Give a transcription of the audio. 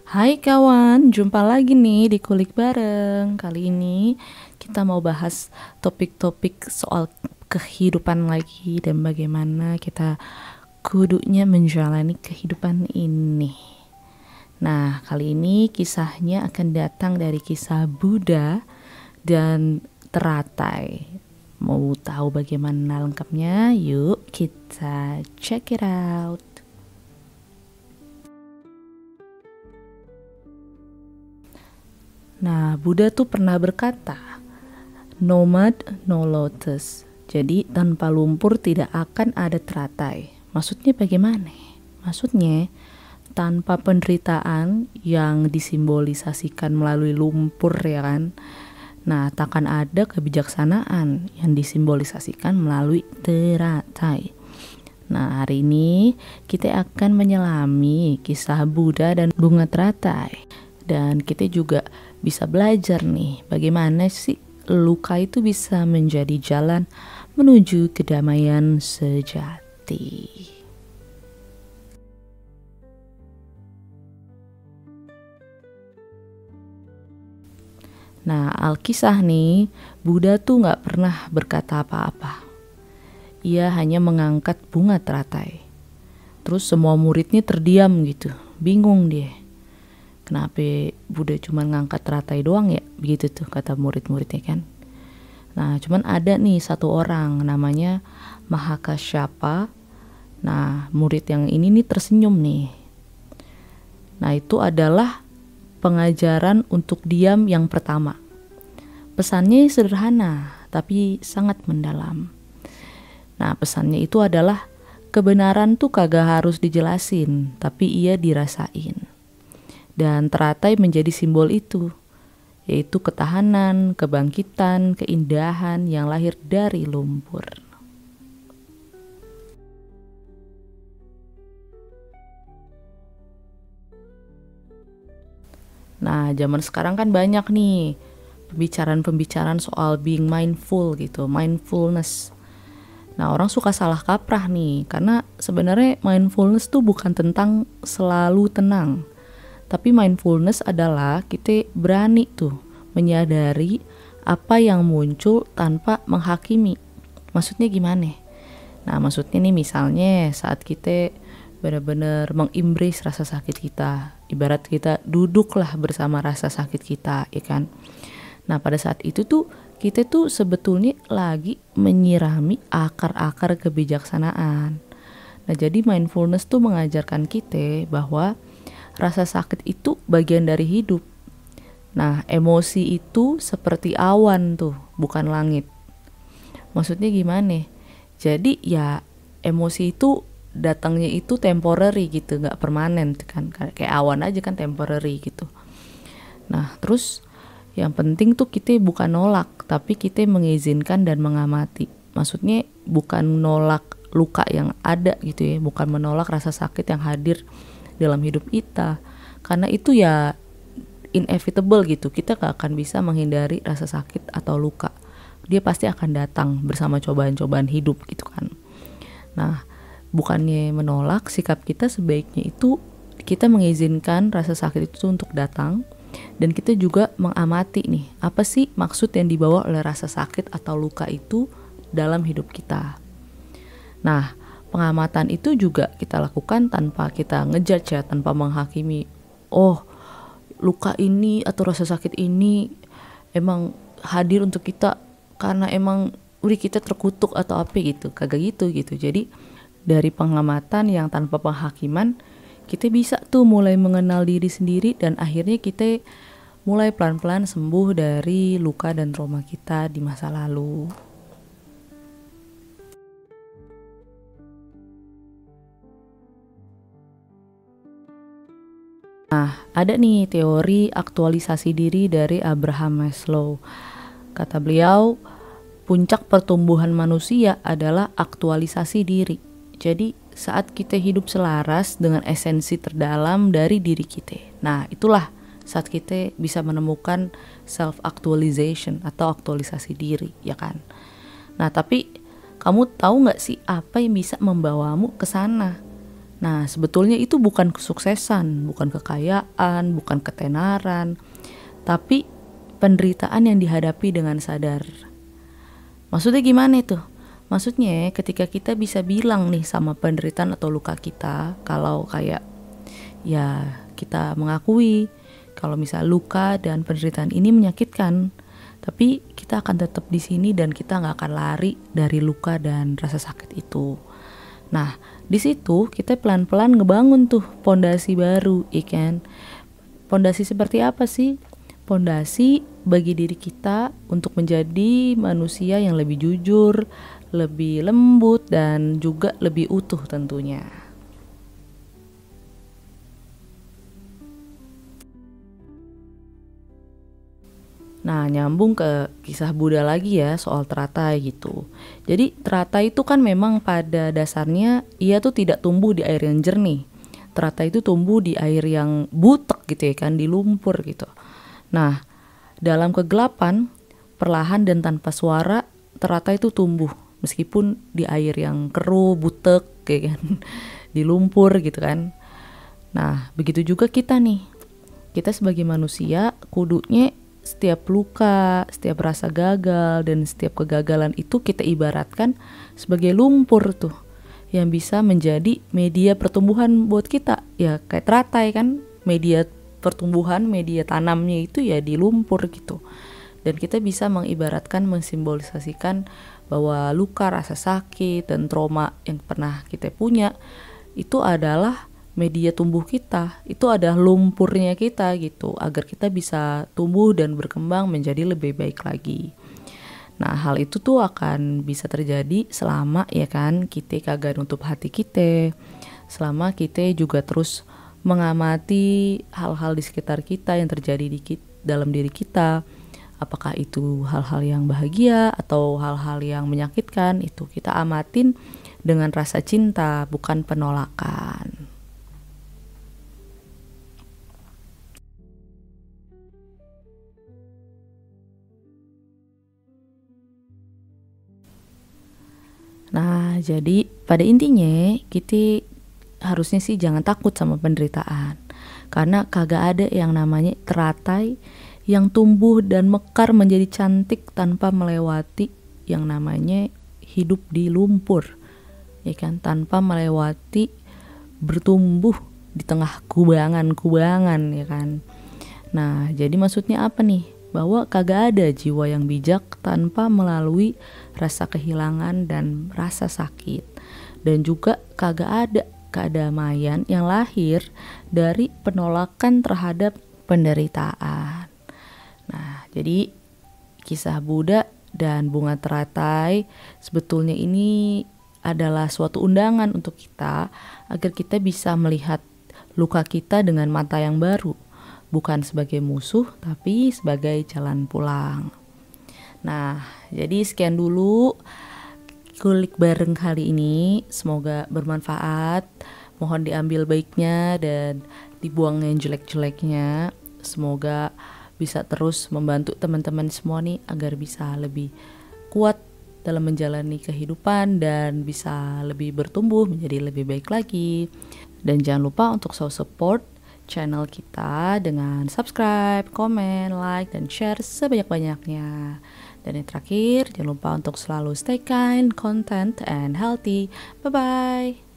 Hai kawan, jumpa lagi nih di Kulik Bareng. Kali ini kita mau bahas topik-topik soal kehidupan lagi dan bagaimana kita kudunya menjalani kehidupan ini. Nah, kali ini kisahnya akan datang dari kisah Buddha dan teratai. Mau tahu bagaimana lengkapnya? Yuk kita check it out. Nah, Buddha tuh pernah berkata, "No mud, no lotus." Jadi tanpa lumpur tidak akan ada teratai. Maksudnya bagaimana? Maksudnya tanpa penderitaan yang disimbolisasikan melalui lumpur, ya kan? Nah, takkan ada kebijaksanaan yang disimbolisasikan melalui teratai. Nah, hari ini kita akan menyelami kisah Buddha dan bunga teratai. Dan kita juga bisa belajar nih bagaimana sih luka itu bisa menjadi jalan menuju kedamaian sejati. Nah, Alkisah nih, Buddha tuh gak pernah berkata apa-apa. Ia hanya mengangkat bunga teratai. Terus semua muridnya terdiam gitu, bingung dia. Kenapa Buddha cuma ngangkat teratai doang ya? Begitu tuh kata murid-muridnya kan. Nah, cuman ada nih satu orang namanya Mahakasyapa. Nah, murid yang ini nih tersenyum nih. Nah, itu adalah pengajaran untuk diam yang pertama. Pesannya sederhana, tapi sangat mendalam. Nah, pesannya itu adalah kebenaran tuh kagak harus dijelasin, tapi ia dirasain. Dan teratai menjadi simbol itu, yaitu ketahanan, kebangkitan, keindahan yang lahir dari lumpur. Nah, zaman sekarang kan banyak nih pembicaraan-pembicaraan soal being mindful gitu, mindfulness. Nah, orang suka salah kaprah nih, karena sebenarnya mindfulness tuh bukan tentang selalu tenang. Tapi mindfulness adalah kita berani tuh menyadari apa yang muncul tanpa menghakimi. Maksudnya gimana? Nah, maksudnya nih misalnya saat kita benar-benar mengembrace rasa sakit kita. Ibarat kita duduklah bersama rasa sakit kita, ya kan? Nah, pada saat itu tuh kita tuh sebetulnya lagi menyirami akar-akar kebijaksanaan. Nah, jadi mindfulness tuh mengajarkan kita bahwa rasa sakit itu bagian dari hidup. Nah, emosi itu seperti awan tuh, bukan langit. Maksudnya gimana? Jadi ya emosi itu datangnya itu temporary gitu, gak permanen kan. Kayak awan aja kan temporary gitu. Nah, terus yang penting tuh kita bukan nolak, tapi kita mengizinkan dan mengamati. Maksudnya bukan nolak luka yang ada gitu ya, bukan menolak rasa sakit yang hadir dalam hidup kita. Karena itu ya inevitable gitu, kita gak akan bisa menghindari rasa sakit atau luka. Dia pasti akan datang bersama cobaan-cobaan hidup gitu kan. Nah, bukannya menolak, sikap kita sebaiknya itu kita mengizinkan rasa sakit itu untuk datang. Dan kita juga mengamati nih, apa sih maksud yang dibawa oleh rasa sakit atau luka itu dalam hidup kita. Nah, pengamatan itu juga kita lakukan tanpa kita ngejudge ya, tanpa menghakimi. Oh, luka ini atau rasa sakit ini emang hadir untuk kita karena emang udah kita terkutuk atau apa gitu. Kagak gitu. Jadi dari pengamatan yang tanpa penghakiman, kita bisa tuh mulai mengenal diri sendiri dan akhirnya kita mulai pelan-pelan sembuh dari luka dan trauma kita di masa lalu. Nah, ada nih teori aktualisasi diri dari Abraham Maslow. Kata beliau, puncak pertumbuhan manusia adalah aktualisasi diri. Jadi saat kita hidup selaras dengan esensi terdalam dari diri kita. Nah, itulah saat kita bisa menemukan self-actualization atau aktualisasi diri, ya kan? Nah, tapi kamu tahu gak sih apa yang bisa membawamu ke sana? Nah, sebetulnya itu bukan kesuksesan, bukan kekayaan, bukan ketenaran, tapi penderitaan yang dihadapi dengan sadar. Maksudnya gimana itu? Maksudnya ketika kita bisa bilang nih sama penderitaan atau luka kita, kalau kayak ya kita mengakui kalau misal luka dan penderitaan ini menyakitkan, tapi kita akan tetap di sini dan kita nggak akan lari dari luka dan rasa sakit itu. Nah, di situ kita pelan-pelan ngebangun tuh pondasi baru, ikan. Pondasi seperti apa sih? Pondasi bagi diri kita untuk menjadi manusia yang lebih jujur, lebih lembut, dan juga lebih utuh tentunya. Nah, nyambung ke kisah Buddha lagi ya soal teratai gitu. Jadi teratai itu kan memang pada dasarnya ia tuh tidak tumbuh di air yang jernih. Teratai itu tumbuh di air yang butek gitu ya kan, di lumpur gitu. Nah, dalam kegelapan, perlahan dan tanpa suara, teratai itu tumbuh meskipun di air yang keruh, butek kayak kan, di lumpur gitu kan. Nah, begitu juga kita nih. Kita sebagai manusia kudunya setiap luka, setiap rasa gagal, dan setiap kegagalan itu kita ibaratkan sebagai lumpur tuh yang bisa menjadi media pertumbuhan buat kita. Ya kayak teratai kan, media pertumbuhan, media tanamnya itu ya di lumpur gitu. Dan kita bisa mengibaratkan, mensimbolisasikan bahwa luka, rasa sakit, dan trauma yang pernah kita punya itu adalah media tumbuh kita, itu adalah lumpurnya kita gitu, agar kita bisa tumbuh dan berkembang menjadi lebih baik lagi. Nah, hal itu tuh akan bisa terjadi selama ya kan kita kagak nutup hati kita, selama kita juga terus mengamati hal-hal di sekitar kita yang terjadi dalam diri kita. Apakah itu hal-hal yang bahagia atau hal-hal yang menyakitkan, itu kita amatin dengan rasa cinta, bukan penolakan. Nah, jadi pada intinya kita harusnya sih jangan takut sama penderitaan. Karena kagak ada yang namanya teratai yang tumbuh dan mekar menjadi cantik tanpa melewati yang namanya hidup di lumpur. Ya kan, tanpa melewati bertumbuh di tengah kubangan-kubangan ya kan. Nah, jadi maksudnya apa nih? Bahwa kagak ada jiwa yang bijak tanpa melalui rasa kehilangan dan rasa sakit. Dan juga kagak ada kedamaian yang lahir dari penolakan terhadap penderitaan. Nah, jadi kisah Buddha dan bunga teratai sebetulnya ini adalah suatu undangan untuk kita agar kita bisa melihat luka kita dengan mata yang baru, bukan sebagai musuh tapi sebagai jalan pulang. Nah, jadi sekian dulu kulik bareng kali ini, semoga bermanfaat. Mohon diambil baiknya dan dibuang yang jelek-jeleknya. Semoga bisa terus membantu teman-teman semua nih agar bisa lebih kuat dalam menjalani kehidupan dan bisa lebih bertumbuh menjadi lebih baik lagi. Dan jangan lupa untuk selalu support channel kita dengan subscribe, komen, like, dan share sebanyak-banyaknya. Dan yang terakhir, jangan lupa untuk selalu stay kind, content, and healthy. Bye-bye.